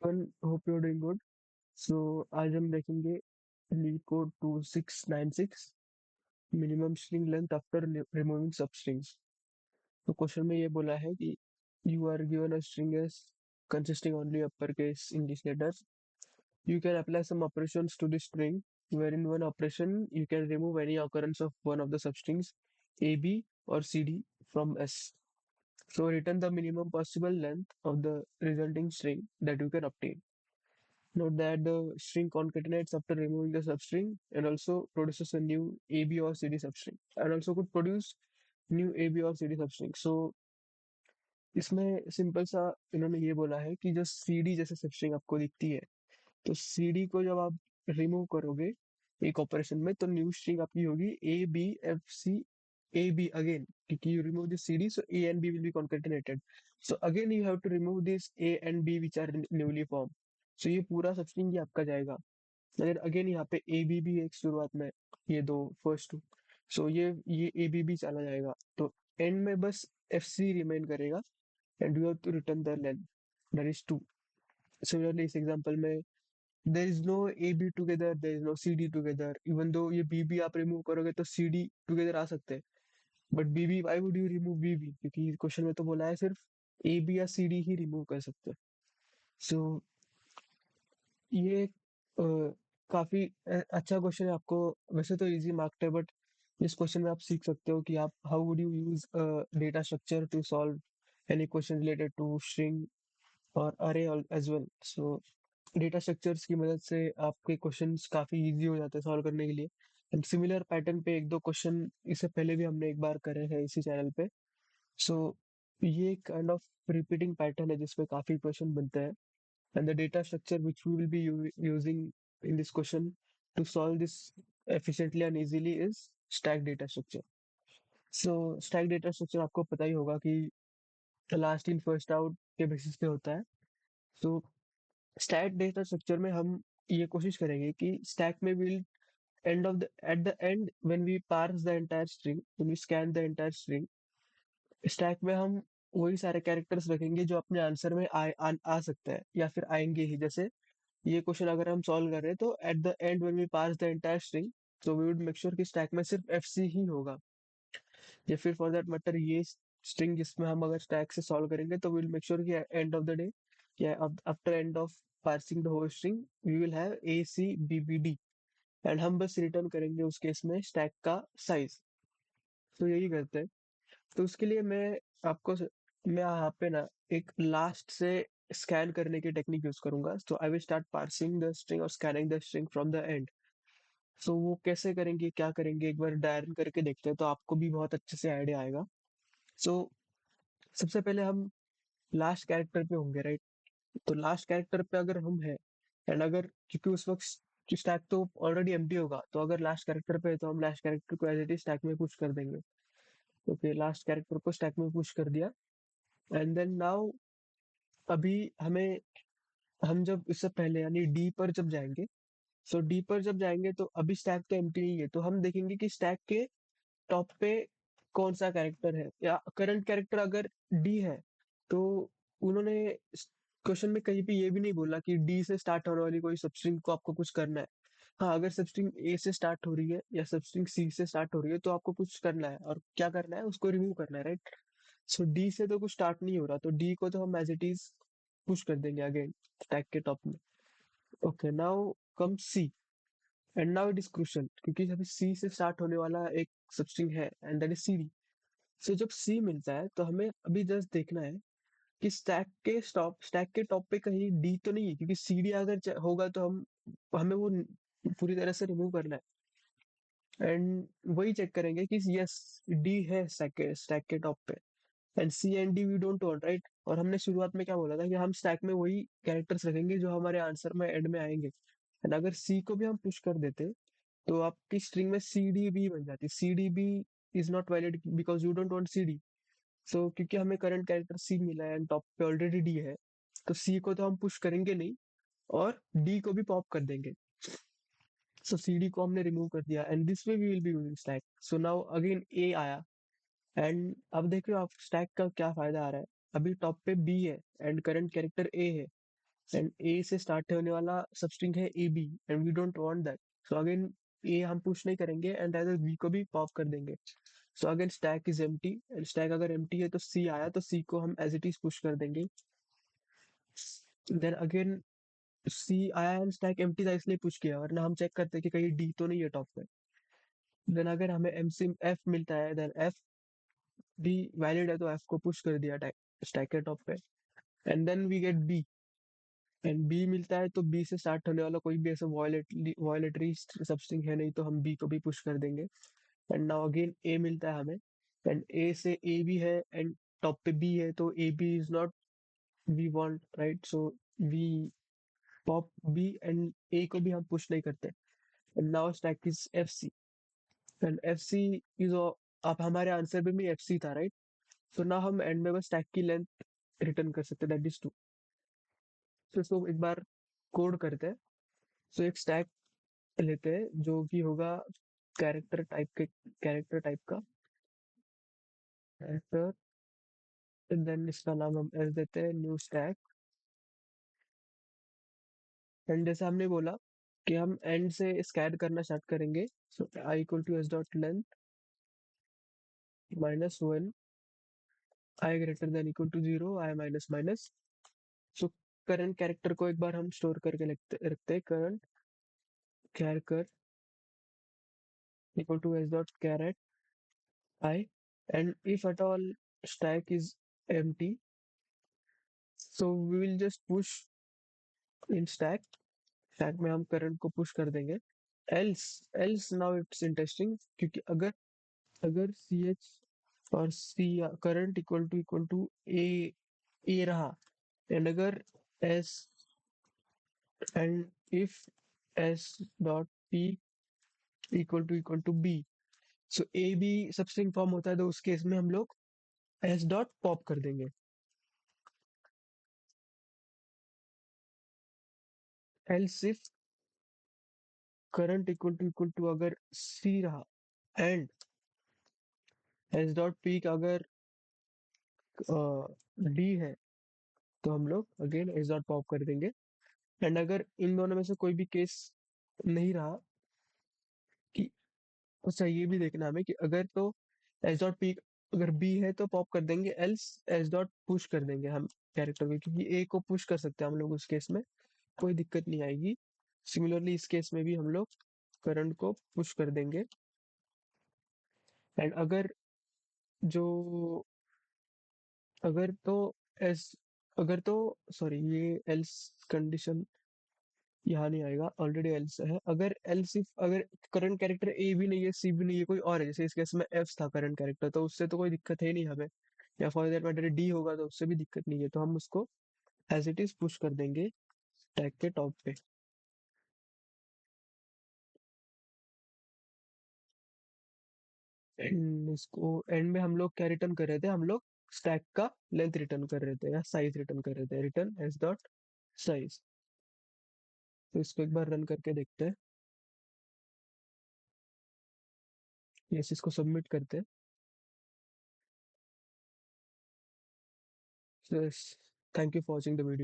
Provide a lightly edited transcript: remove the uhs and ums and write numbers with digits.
everyone, hope you're doing good. So आज हम देखेंगे LeetCode 2696 minimum string length after removing substrings. तो question में ये बोला है कि you are given a string S consisting only uppercase English letters. You can apply some operations to the string, where in one operation you can remove any occurrence of one of the substrings A, B, or C, D from S. So return the minimum possible length of the resulting string that you can obtain. Note that the string concatenates after removing the substring and also produces a new AB or CD substring and also could produce new AB और CD substring. So इसमें simple सा इन्होंने ये बोला है कि जो CD जैसे सबस्ट्रिंग आपको दिखती है, तो CD को जब आप रिमूव करोगे एक ऑपरेशन में, तो न्यू स्ट्रिंग आपकी होगी A B F C A B again, क्योंकि you remove this CD, so A and B will be concatenated. So again you have to remove this A and B which are newly formed. So ये पूरा substring ही आपका जाएगा। अगर again यहाँ पे A B भी एक शुरुआत में, ये दो फर्स्ट टू, सो ये ए बी भी चला जाएगा। तो एंड में बस एफ सी रिमेन करेगा and you have to return the length that is 2। Similarly इस एग्जांपल में there is no A B together, there is no C D together, even though ये बी बी आप remove करोगे तो सी D together आ सकते हैं, but B B why would you remove B B, क्योंकि क्वेश्चन में तो बोला है सिर्फ ए बी या सी डी ही रिमूव कर सकते हैं। सो ये अ, काफी अच्छा क्वेश्चन है। आपको वैसे तो इजी मार्क्ड है, बट इस क्वेश्चन में आप सीख सकते हो कि आप how would you use data structure to solve any question related to string और array as well. So data structures की मदद से आपके क्वेश्चंस काफी इजी हो जाते हैं सॉल्व करने के लिए। एंड सिमिलर पैटर्न पे एक दो क्वेश्चन इससे पहले भी हमने एक बार करे हैं इसी चैनल पे। सो ये काइंड ऑफ रिपीटिंग पैटर्न है जिसमें काफी क्वेश्चन बनते हैं। And the data structure which we will be using in this question to solve this efficiently and easily is stack data structure. So stack data structure आपको पता ही होगा कि last in first out के basis पे होता है। so stack data structure में हम ये कोशिश करेंगे कि stack में will end of the at the end when we parse the entire string, when we scan the entire string, stack में हम वही सारे कैरेक्टर्स रखेंगे जो अपने आंसर में आ सकते हैं या फिर आएंगे ही। जैसे ये क्वेश्चन अगर हम सॉल्व कर रहे हैं तो at the end when we pass the entire string, तो वी वुड मेक श्योर कि स्टैक में सिर्फ एफ सी ही होगा। या फिर फॉर दैट मैटर ये स्ट्रिंग जिसमें हम अगर स्टैक से सॉल्व करेंगे तो विल मेक श्योर कि एंड ऑफ द डे या after end of parsing the whole string we will have a C B B D, and हम बस रिटर्न करेंगे उस केस में स्टैक का साइज। तो यही करते हैं। तो उसके लिए आपको मैं यहाँ पे ना एक लास्ट से स्कैन करने की टेक्निक यूज करूंगा। तो I will start parsing the string और scanning the string from the end. So वो कैसे करेंगे, क्या करेंगे, एक बार डायरन करके देखते हैं तो आपको भी बहुत अच्छे से आइडिया आएगा। सो सबसे पहले हम लास्ट कैरेक्टर पे होंगे, राइट? तो लास्ट कैरेक्टर पे अगर हम है एंड अगर क्योंकि उस वक्त स्टैक तो ऑलरेडी एम्प्टी होगा, तो अगर लास्ट कैरेक्टर पे है तो हम लास्ट कैरेक्टर को एज इट इज स्टैक में पुश कर देंगे। ओके, लास्ट कैरेक्टर को स्टैक में पुश कर दिया। एंड देन नाउ अभी हमें हम जब इससे पहले यानी डी पर जब जाएंगे, सो डी पर जब जाएंगे तो अभी स्टैक तो एम्प्टी नहीं है, तो हम देखेंगे कि स्टैक के टॉप पे कौन सा कैरेक्टर है या करंट कैरेक्टर अगर डी है। तो उन्होंने क्वेश्चन में कहीं पे ये भी नहीं बोला कि डी से स्टार्ट होने वाली कोई सबस्ट्रिंग को आपको कुछ करना है। हाँ, अगर सबस्ट्रिंग ए से स्टार्ट हो रही है या सबस्ट्रिंग सी से स्टार्ट हो रही है तो आपको कुछ करना है, और क्या करना है, उसको रिमूव करना है, राइट? सो डी से तो कुछ स्टार्ट नहीं हो रहा, तो डी को तो हम एज इट इज पुश कर देंगे अगेन स्टैक के टॉप में। Okay, now come C, and now it is crucial क्योंकि अभी सी से स्टार्ट होने वाला एक सबस्ट्रिंग है and that is C D. So जब सी मिलता है तो हमें अभी जस्ट देखना है कि स्टैक के टॉप पे कहीं डी तो नहीं है, क्योंकि सी डी अगर होगा तो हम हमें वो पूरी तरह से रिमूव करना है। एंड वही चेक करेंगे कि यस डी है स्टैक के टॉप पे, and C and D we don't want, right? और हमने शुरुआत में क्या बोला था कि हम स्टैक में वही कैरेक्टर्स रखेंगे जो हमारे आंसर में एंड में आएंगे। एंड अगर सी को भी हम पुश कर देते तो आपकी स्ट्रिंग में सी डी बी बन जाती। C D B is not valid because you don't want C D. So क्योंकि हमें करंट कैरेक्टर सी मिला है एंड टॉप पे ऑलरेडी डी है, तो सी को तो हम पुश करेंगे नहीं और डी को भी पॉप कर देंगे। सो सी डी को हमने रिमूव कर दिया and this way we will be using stack. So now again A आया, एंड अब देख रहे हो आप स्टैक का क्या फायदा आ रहा है। अभी टॉप पे बी है एंड करंट कैरेक्टर ए है, एंड ए से स्टार्ट होने वाला सबस्ट्रिंग है A B and we don't want that. So again A हम पुश नहीं करेंगे एंड एज बी को भी पॉप कर देंगे। So again stack is empty and stack अगर एम्प्टी है तो सी आया तो सी को हम एज इट इज पुश कर देंगे। देन अगेन सी आया एंड स्टैक एम्प्टी था इसलिए पुश किया, वरना हम चेक करते हैं कि कहीं डी तो नहीं है टॉप पे। देन अगर हमें एमसी एफ मिलता है देन एफ भी वैलिड है तो एफ को पुश कर दिया स्टैक के टॉप पे। And then we get B and B मिलता है तो बी से स्टार्ट होने वाला कोई भी ऐसा वॉयलेटरी सबस्ट्रिंग है नहीं तो हम बी को भी पुश कर देंगे। एंड नाउ अगेन ए मिलता है हमें एंड ए से ए भी है एंड टॉप पे बी है तो A B is not we want right, so we pop B and A को भी हम पुश नहीं करते। And now stack is F C and F C is, आप हमारे आंसर में भी एफ सी था राइट। तो ना हम एंड में बस स्टैक की लेंथ रिटर्न कर सकते दैट इज 2। तो इसको एक बार कोड करते हैं। सो एक स्टैक लेते हैं जो कि होगा कैरेक्टर टाइप का कैरेक्टर। देन इसका नाम हम एस देते हैं न्यू स्टैक। एंड जैसे हमने बोला कि हम एंड से स्कैन करना स्टार्ट करेंगे। So I equal to S dot length minus one I greater than equal to zero I minus minus. So current character को एक बार हम स्टोर करके रखते हैं करंट कैरेक्टर equal to s dot caret I, and if at all stack is empty, so we will just push in stack में हम करंट को पुश कर देंगे। else now it's interesting क्योंकि अगर अगर सी एच और C current equal to A रहा एंड अगर S and if S dot P equal to B, so A B substring form होता है तो उस केस में हम लोग एस डॉट पॉप कर देंगे। else if current equal to अगर सी रहा एंड एस डॉट पीक अगर डी है तो हम लोग अगेन एस डॉट पॉप कर देंगे। एंड अगर इन दोनों में से कोई भी केस नहीं रहा कि, अच्छा ये भी देखना हमें कि अगर तो एस डॉट पीक अगर बी है तो पॉप कर देंगे एल्स एस डॉट पुश कर देंगे हम कैरेक्टर को, क्योंकि ए को पुश कर सकते हैं हम लोग उस केस में कोई दिक्कत नहीं आएगी। सिमिलरली इस केस में भी हम लोग करंट को पुश कर देंगे। एंड जो अगर तो एस अगर तो सॉरी ये एल्स कंडीशन यहाँ नहीं आएगा, ऑलरेडी एल्स है। अगर एल्स इफ अगर करंट कैरेक्टर ए भी नहीं है सी भी नहीं है कोई और है, जैसे इस केस में एफ था करंट कैरेक्टर, तो उससे तो कोई दिक्कत है नहीं हमें, या फॉर दैट मैटर डी होगा तो उससे भी दिक्कत नहीं है, तो हम उसको एज इट इज पुश कर देंगे टैग के टॉप पे। एंड इसको एंड में हम लोग क्या रिटर्न कर रहे थे, हम लोग स्टैक का लेंथ रिटर्न कर रहे थे या साइज रिटर्न कर रहे थे, रिटर्न एस डॉट साइज। तो इसको एक बार रन करके देखते हैं। यस, इसको सबमिट करते हैं। Yes, thank you for watching the video.